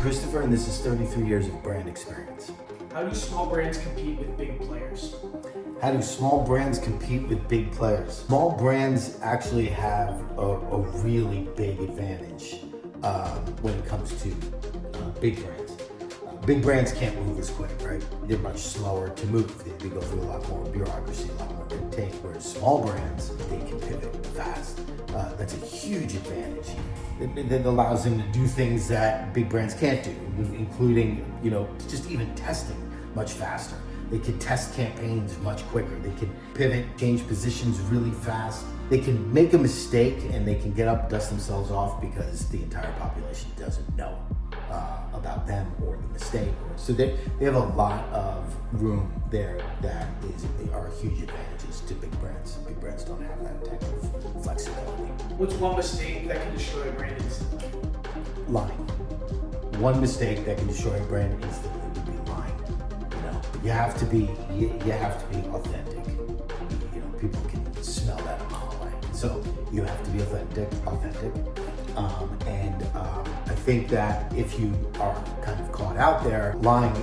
Kristofer, and this is 33 years of brand experience. How do small brands compete with big players? How do small brands compete with big players? Small brands actually have a really big advantage when it comes to big brands. Big brands can't move as quick, right? They're much slower to move. They go through a lot more bureaucracy, a lot more red tape, whereas small brands, they can pivot fast. That's a huge advantage. It allows them to do things that big brands can't do, including, just even testing much faster. They can test campaigns much quicker. They can pivot, change positions really fast. They can make a mistake and they can get up, dust themselves off because the entire population doesn't know about them or the mistake. So they have a lot of room there that are huge advantages to big brands. Big brands don't have that type of flexibility. What's one mistake that can destroy a brand instantly? Lying. One mistake that can destroy a brand instantly would be lying. You have to be authentic. People can smell that a mile away. So you have to be authentic. I think that if you are kind of caught out there lying,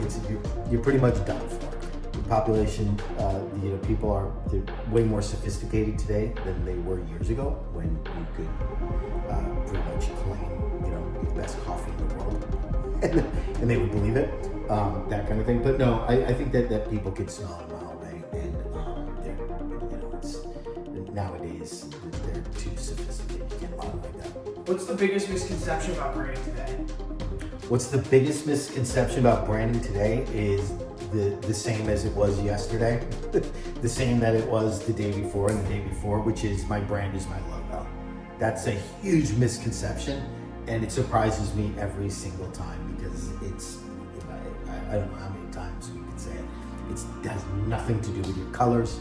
you're pretty much done for. The population, they're way more sophisticated today than they were years ago when you could pretty much claim, the best coffee in the world, and they would believe it, that kind of thing. But no, I think that people can smell it a mile away, and nowadays they're too sophisticated. You can't lie like that. What's the biggest misconception about branding today? What's the biggest misconception about branding today is the same as it was yesterday, the same that it was the day before and the day before, which is my brand is my logo. That's a huge misconception, and it surprises me every single time because I don't know how many times we can say it. It has nothing to do with your colors.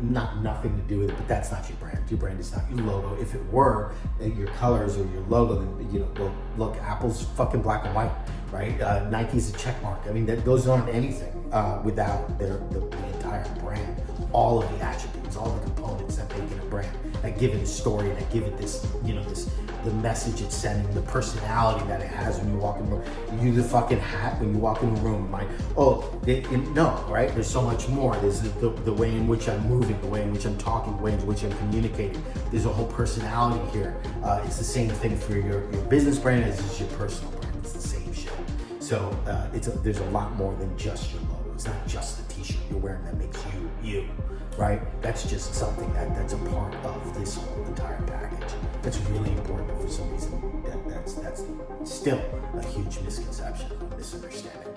Not nothing to do with it, but that's not your brand. Your brand is not your logo. If it were your colors or your logo, then look, Apple's fucking black and white, right? Nike's a check mark. Those aren't anything without the entire brand. All of the attributes, all the components that make it a brand, that give it a story, that give it this, the message it's sending, the personality that it has when you walk in the room. You the fucking hat when you walk in the room. Right? There's so much more. There's the way in which I'm moving, the way in which I'm talking, the way in which I'm communicating. There's a whole personality here. It's the same thing for your business brand as it's your personal brand. It's the same shit. So there's a lot more than just your logo. It's not just the t-shirt you're wearing that makes you, right? That's just something that's a part of this whole entire package. That's really important, but for some reason that's still a huge misconception, a misunderstanding.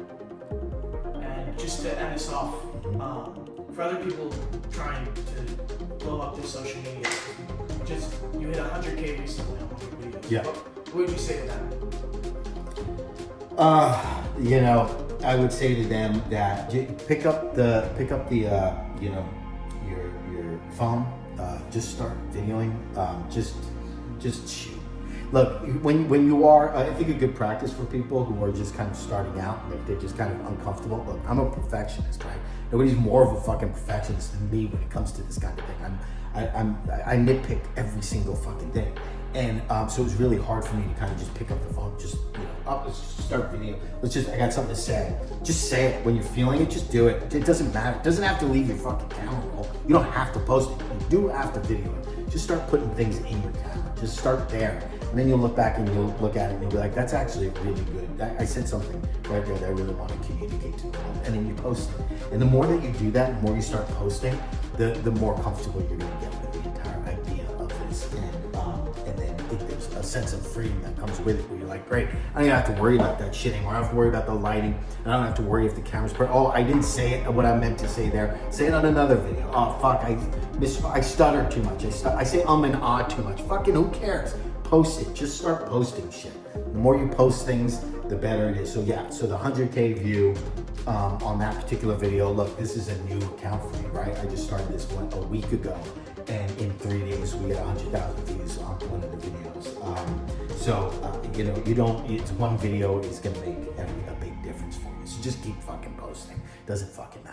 And just to end this off, for other people trying to blow up their social media, you hit 100K recently on one of your videos. Yeah. What would you say to them? I would say to them that pick up the your phone, just start videoing, just shoot. Look, when you are, I think a good practice for people who are just kind of starting out, if they're just kind of uncomfortable. Look, I'm a perfectionist, right? Nobody's more of a fucking perfectionist than me when it comes to this kind of thing. I nitpick every single fucking thing. And so it was really hard for me to kind of just pick up the phone, let's just start video. I got something to say. Just say it when you're feeling it, just do it. It doesn't matter. It doesn't have to leave your fucking camera roll. You don't have to post it. You do have to video it. Just start putting things in your camera. Just start there. And then you'll look back and you'll look at it and you'll be like, that's actually really good. I said something right there that I really want to communicate to the world. And then you post it. And the more that you do that, the more you start posting, the more comfortable you're going to get with the entire idea of this. And then there's a sense of freedom that comes with it where you're like, great, I don't even have to worry about that shit anymore. I don't have to worry about the lighting. I don't have to worry if the camera's perfect. Oh, I didn't say it what I meant to say there. Say it on another video. Oh, fuck, I stutter too much. I say and ah too much. Fucking who cares? Post it. Just start posting shit. The more you post things, the better it is. So yeah, so the 100K view on that particular video. Look, this is a new account for me, right? I just started this one a week ago, and in 3 days we got 100,000 views on one of the videos. It's one video is gonna make a big difference for you. So just keep fucking posting. Doesn't fucking matter.